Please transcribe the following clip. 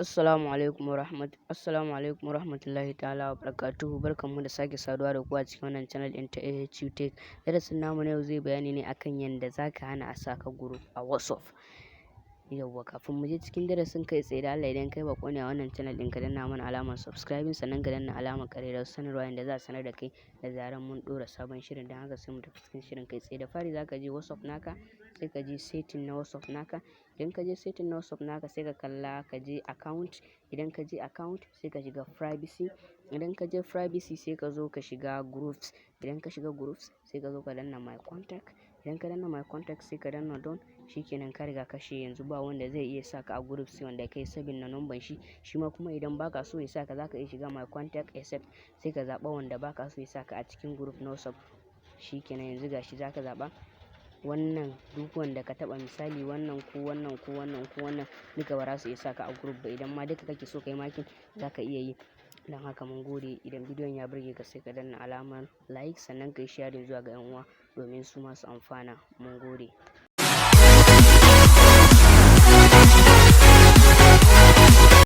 Assalamu alaikum warahmatullahi ta'ala wa barakatuhu. Barkanmu da sake saduwa da ku a cikin wannan channel din ta AHU Tech. Darasin namu na yau zai bayani ne akan yanda zaka hana a saka group a WhatsApp. Yawwa, kafin mu je cikin darasin kai tsaye, da Allah idan kai bako ne a wannan channel din, ka danna mana alamar subscribing, sannan ka danna alamar ƙararrawar sanarwa yanda za a sanar da kai da zaran mun ɗora sabon shirin. Dan haka sai mu tafi cikin shirin kai tsaye. Da fari zaka je WhatsApp naka, sai ka je setting na WhatsApp naka. Idan ka je setting na WhatsApp naka, sai ka kalla ka je account. Idan ka je account, sai ka shiga privacy. Idan ka je privacy, sai ka zo ka shiga groups. Idan ka shiga groups, sai ka zo ka danna my contact. Idan ka danna my contact, sai ka danna done. Shikenan ka riga ka shi, yanzu ba wanda zai iya saka a group sai wanda kai sabin na number shi. Shi ma kuma idan baka so ya saka, zaka iya shiga my contact accept, sai ka zaɓa wanda baka so ya saka a cikin group na WhatsApp. Shikenan yanzu gashi zaka zaɓa wannan, duk wanda ka taɓa, misali wannan ko wannan ko wannan ko wannan, duka ba za su iya saka a group ba. Idan ma duka kake so kai makin, zaka iya yi. Dan haka mun gode. Idan bidiyon ya burge ka, sai ka danna alamar like, sannan kai sharing zuwa ga 'yan uwa domin su ma su amfana. Mun gode.